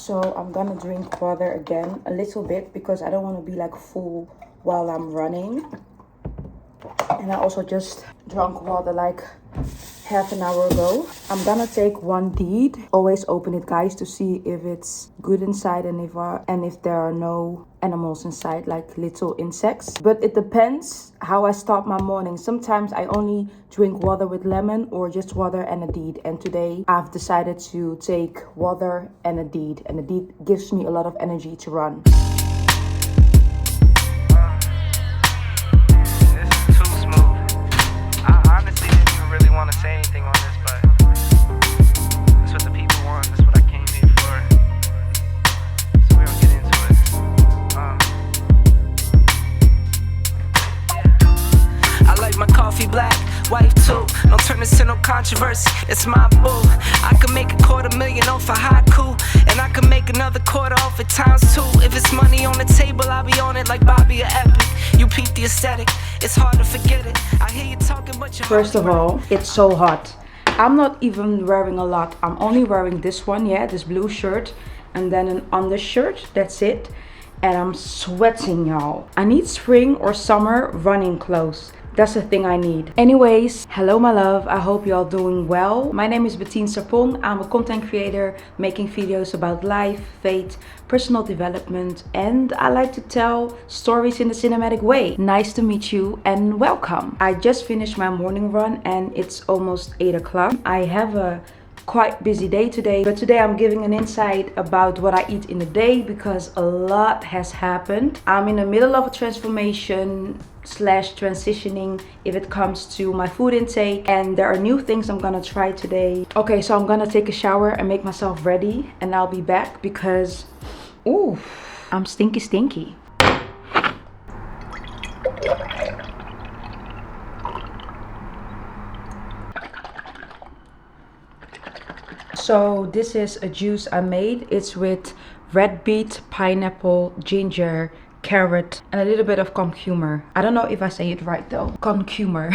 So I'm gonna drink water again a little bit because I don't want to be like full while I'm running. And I also just drank water like half an hour ago. I'm gonna take one deed. Always open it, guys, to see if it's good inside and if there are no animals inside, like little insects. But it depends how I start my morning. Sometimes I only drink water with lemon or just water and a deed. And today I've decided to take water and a deed. And a deed gives me a lot of energy to run. Want to say anything on this, but that's what the people want. That's what I came here for. So we're gonna get into it. Yeah. I like my coffee black, white too. Don't turn this into no controversy. It's my boo. I can make $250,000 off a haiku, and I can make another quarter off it times 2. If it's money on the table, I'll be on it like Bobby or Epic. You peep the aesthetic. It's hard to forget it. I hear you talking, but you're First of all, it's so hot. I'm not even wearing a lot. I'm only wearing this one, this blue shirt, and then an undershirt. That's it. And I'm sweating, y'all. I need spring or summer running clothes. That's the thing I need. Anyways, hello my love. I hope you're all doing well. My name is Bettien Sarpong. I'm a content creator making videos about life, faith, personal development, and I like to tell stories in a cinematic way. Nice to meet you and welcome. I just finished my morning run and it's almost 8 o'clock. I have a quite busy day today, but today I'm giving an insight about what I eat in a day because a lot has happened. I'm in the middle of a transformation / transitioning if it comes to my food intake, and there are new things I'm gonna try today. Okay, so I'm gonna take a shower and make myself ready, and I'll be back because I'm stinky. So this is a juice I made. It's with red beet, pineapple, ginger, carrot, and a little bit of concummer. I don't know if I say it right though. Concummer.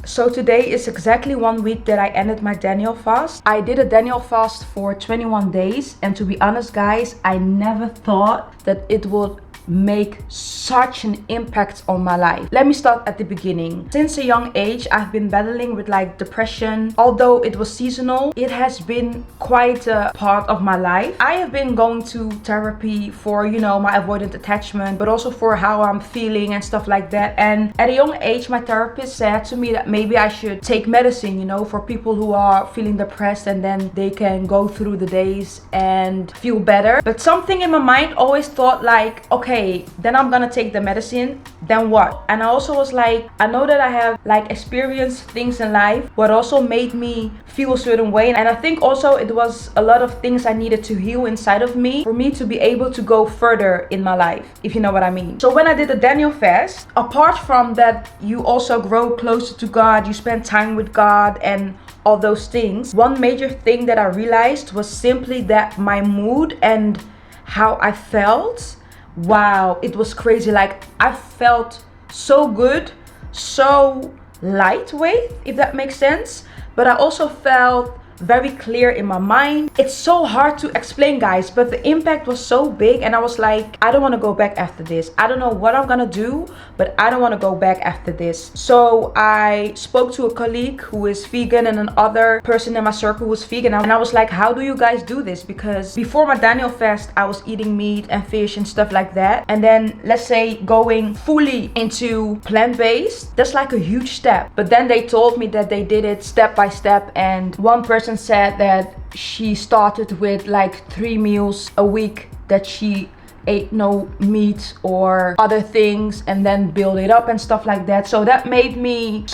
So today is exactly 1 week that I ended my Daniel fast. I did a Daniel fast for 21 days. And to be honest, guys, I never thought that it would make such an impact on my life. Let me start at the beginning. Since a young age, I've been battling with like depression. Although it was seasonal, it has been quite a part of my life. I have been going to therapy for, my avoidant attachment, but also for how I'm feeling and stuff like that. And at a young age, my therapist said to me that maybe I should take medicine, for people who are feeling depressed, and then they can go through the days and feel better. But something in my mind always thought like, okay, then I'm gonna take the medicine, then what? And I also was like, I know that I have like experienced things in life what also made me feel a certain way, and I think also it was a lot of things I needed to heal inside of me for me to be able to go further in my life, if you know what I mean. So when I did the Daniel fast, apart from that you also grow closer to God, you spend time with God and all those things, one major thing that I realized was simply that my mood and how I felt, wow, it was crazy. Like I felt so good, so lightweight, if that makes sense. But I also felt very clear in my mind. It's so hard to explain, guys, but the impact was so big, and I was like, I don't want to go back after this. I don't know what I'm gonna do, but I don't want to go back after this. So I spoke to a colleague who is vegan and another person in my circle who was vegan, and I was like, how do you guys do this? Because before my Daniel fast, I was eating meat and fish and stuff like that, and then let's say going fully into plant-based, that's like a huge step. But then they told me that they did it step by step, and one person said that she started with like 3 meals a week, that she ate no meat or other things, and then build it up and stuff like that. So that made me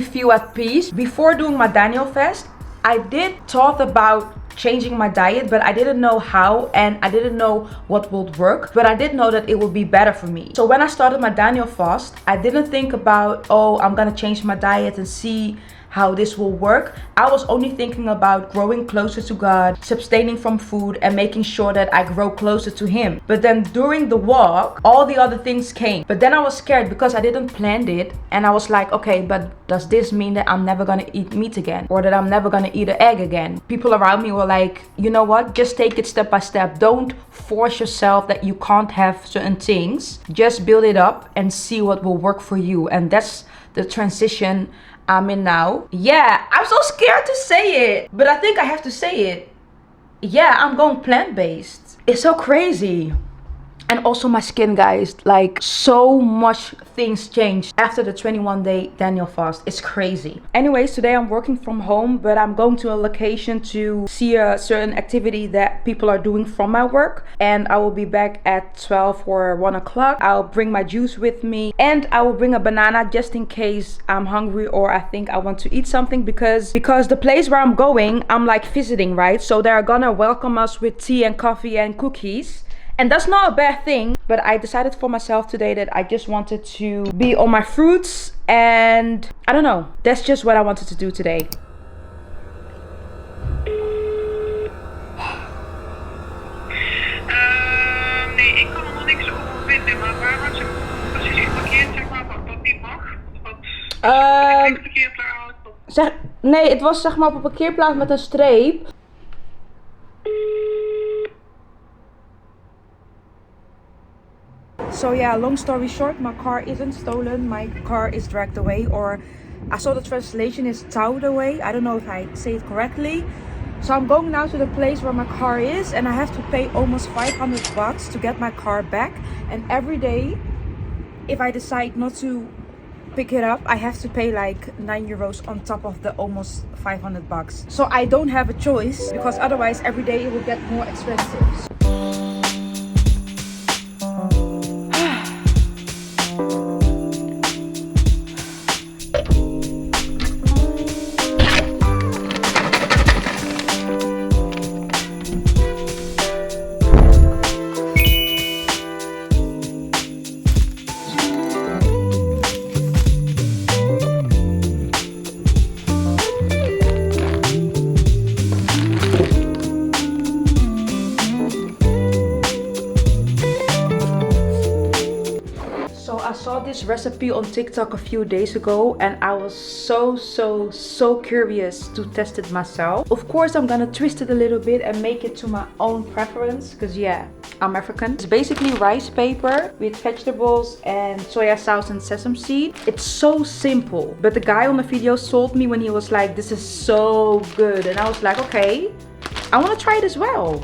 feel at peace. Before doing my Daniel fast, I did thought about changing my diet, but I didn't know how and I didn't know what would work, but I did know that it would be better for me. So when I started my Daniel fast, I didn't think about, oh, I'm gonna change my diet and see how this will work. I was only thinking about growing closer to God, abstaining from food, and making sure that I grow closer to him. But then during the walk, all the other things came. But then I was scared because I didn't plan it, and I was like, okay, but does this mean that I'm never gonna eat meat again, or that I'm never gonna eat an egg again? People around me were like, you know what, just take it step by step. Don't force yourself that you can't have certain things. Just build it up and see what will work for you. And that's the transition I'm in now. Yeah, I'm so scared to say it, but I think I have to say it. Yeah, I'm going plant-based. It's so crazy. And also my skin, guys, like so much things changed after the 21-day Daniel fast. It's crazy. Anyways, today I'm working from home, but I'm going to a location to see a certain activity that people are doing from my work. And I will be back at 12 or 1 o'clock. I'll bring my juice with me, and I will bring a banana just in case I'm hungry or I think I want to eat something, because the place where I'm going, I'm like visiting, right? So they're gonna welcome us with tea and coffee and cookies. And that's not a bad thing, but I decided for myself today that I just wanted to be on my fruits, and I don't know, that's just what I wanted to do today. Nee, ik kan er nog niks over vinden, maar waar wordt ze precies geparkeerd, zeg maar, wat niet mag? Wat Zeg, nee, het was zeg maar op een parkeerplaats met een streep. So yeah, long story short, my car isn't stolen. My car is dragged away, or I saw the translation is towed away. I don't know if I say it correctly. So I'm going now to the place where my car is, and I have to pay almost 500 bucks to get my car back. And every day, if I decide not to pick it up, I have to pay like 9 euros on top of the almost 500 bucks. So I don't have a choice, because otherwise every day it will get more expensive. This recipe on TikTok a few days ago, and I was so curious to test it myself. Of course, I'm gonna twist it a little bit and make it to my own preference, because yeah, I'm African. It's basically rice paper with vegetables and soya sauce and sesame seed. It's so simple, but the guy on the video sold me when he was like, this is so good, and I was like, okay, I want to try it as well.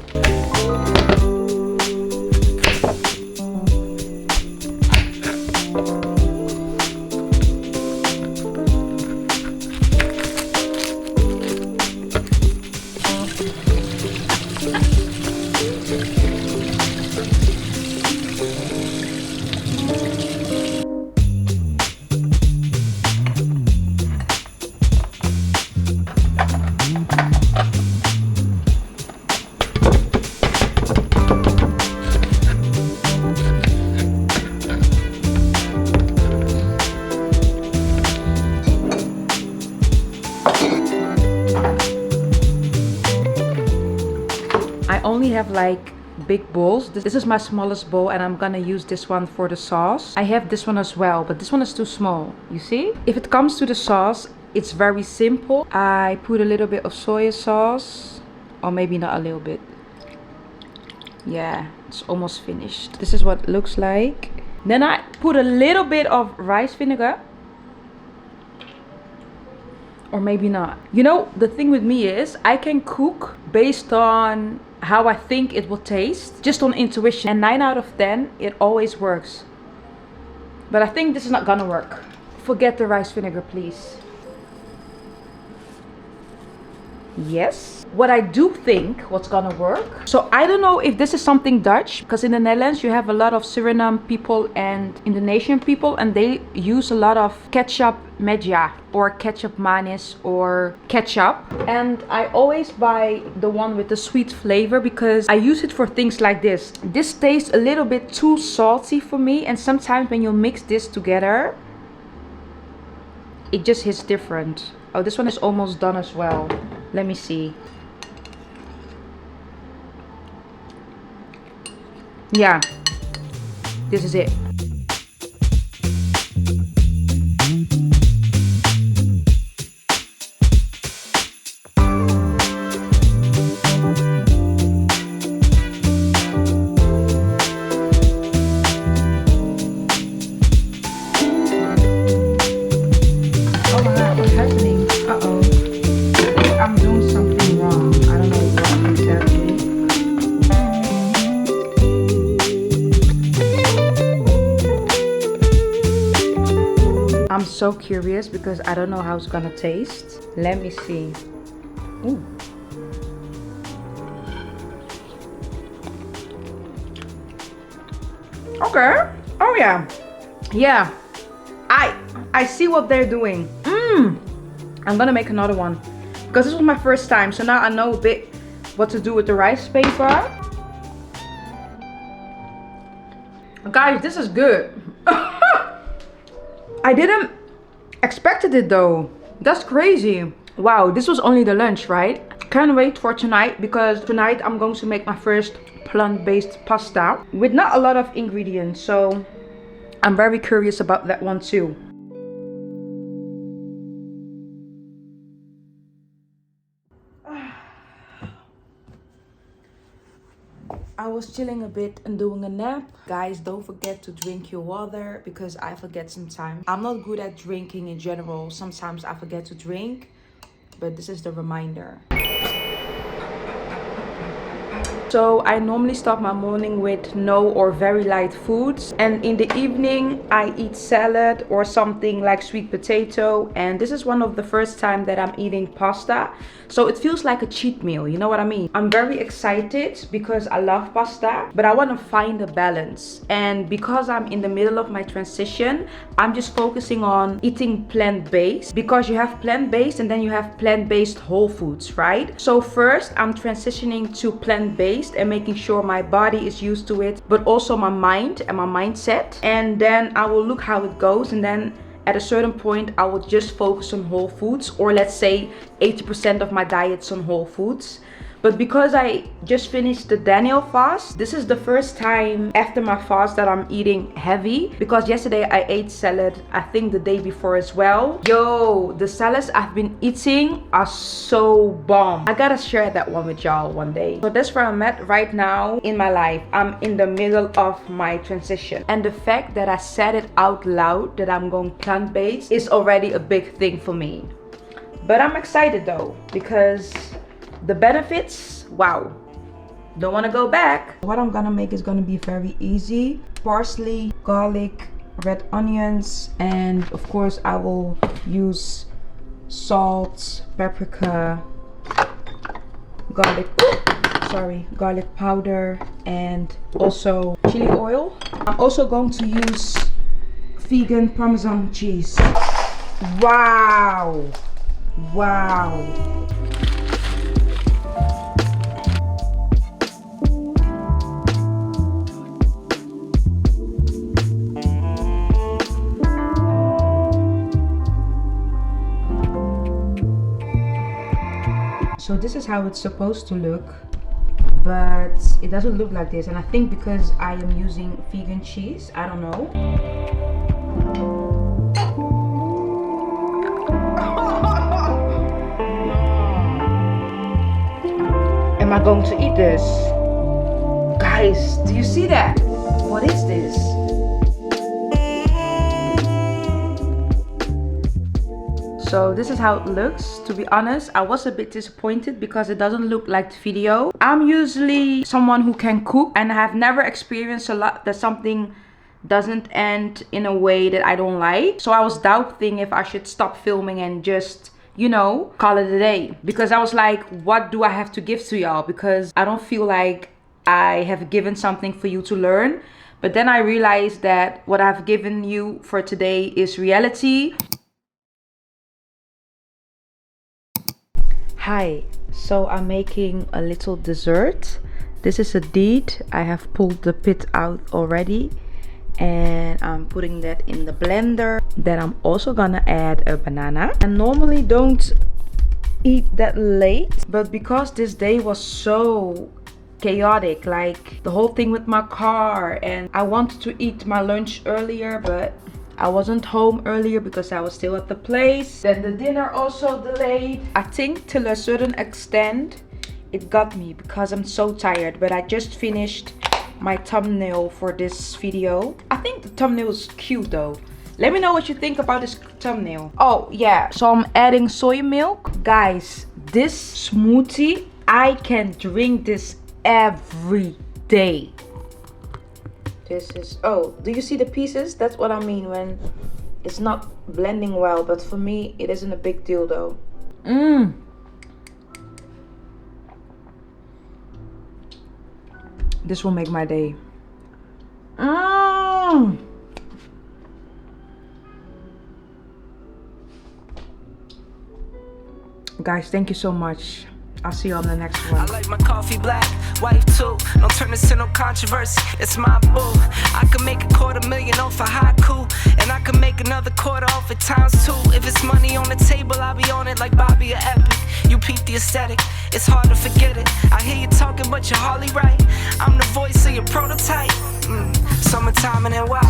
I only have like big bowls. This is my smallest bowl, and I'm gonna use this one for the sauce. I have this one as well, but this one is too small, you see? If it comes to the sauce, it's very simple. I put a little bit of soy sauce, or maybe not a little bit. Yeah, it's almost finished. This is what it looks like. Then I put a little bit of rice vinegar, or maybe not. You know, the thing with me is I can cook based on how I think it will taste, just on intuition, and 9 out of 10 it always works. But I think this is not gonna work. Forget the rice vinegar, please. Yes. What I do think what's gonna work, so I don't know if this is something Dutch, because in the Netherlands you have a lot of Suriname people and Indonesian people, and they use a lot of ketchup meja or ketchup manis or ketchup, and I always buy the one with the sweet flavor because I use it for things like this. This tastes a little bit too salty for me, and sometimes when you mix this together, it just hits different. Oh, this one is almost done as well. Let me see. Yeah, this is it. I'm so curious because I don't know how it's gonna taste. Let me see. Ooh. Okay. Oh yeah. Yeah. I see what they're doing. I'm gonna make another one because this was my first time, so now I know a bit what to do with the rice paper. Guys, this is good. I didn't expected it though. That's crazy. Wow, this was only the lunch, right? Can't wait for tonight because tonight I'm going to make my first plant-based pasta with not a lot of ingredients, so I'm very curious about that one too. I was chilling a bit and doing a nap. Guys, don't forget to drink your water because I forget sometimes. I'm not good at drinking in general. Sometimes I forget to drink, but this is the reminder. So I normally start my morning with no or very light foods, and in the evening I eat salad or something like sweet potato, and this is one of the first time that I'm eating pasta, so it feels like a cheat meal, you know what I mean? I'm very excited because I love pasta, but I want to find a balance, and because I'm in the middle of my transition, I'm just focusing on eating plant-based, because you have plant-based and then you have plant-based whole foods, right? So first I'm transitioning to plant-based and making sure my body is used to it, but also my mind and my mindset, and then I will look how it goes, and then at a certain point I will just focus on whole foods, or let's say 80% of my diet's on whole foods. But because I just finished the Daniel fast, this is the first time after my fast that I'm eating heavy, because yesterday I ate salad, I think the day before as well. Yo, the salads I've been eating are so bomb. I gotta share that one with y'all one day. So that's where I'm at right now in my life. I'm in the middle of my transition, and the fact that I said it out loud that I'm going plant-based is already a big thing for me. But I'm excited though, because the benefits, wow, don't want to go back. What I'm gonna make is gonna be very easy. Parsley, garlic, red onions, and of course I will use salt, paprika, garlic powder, and also chili oil. I'm also going to use vegan Parmesan cheese. Wow. So this is how it's supposed to look, but it doesn't look like this, and I think because I am using vegan cheese, I don't know. Am I going to eat this? Guys, do you see that? What is this? So this is how it looks. To be honest, I was a bit disappointed because it doesn't look like the video. I'm usually someone who can cook, and I have never experienced a lot that something doesn't end in a way that I don't like. So I was doubting if I should stop filming and just, you know, call it a day, because I was like, what do I have to give to y'all? Because I don't feel like I have given something for you to learn. But then I realized that what I've given you for today is reality. Hi, so I'm making a little dessert. This is a deed. I have pulled the pit out already, and I'm putting that in the blender. Then I'm also gonna add a banana. I normally don't eat that late, but because this day was so chaotic, like the whole thing with my car, and I wanted to eat my lunch earlier, but I wasn't home earlier because I was still at the place. Then the dinner also delayed. I think till a certain extent it got me because I'm so tired, but I just finished my thumbnail for this video. I think the thumbnail is cute though. Let me know what you think about this thumbnail. Oh yeah, so I'm adding soy milk. Guys, this smoothie, I can drink this every day. This is, oh, do you see the pieces? That's what I mean when it's not blending well, but for me it isn't a big deal though. This will make my day. Guys, thank you so much. I'll see you on the next one. I like my coffee black, white too. Don't turn this into no controversy. It's my boo. I can make $250,000 off a haiku, and I can make another quarter off at ×2. If it's money on the table, I'll be on it like Bobby or Epic. You peep the aesthetic, it's hard to forget it. I hear you talking, but you're hardly right. I'm the voice of your prototype. Summertime and then why?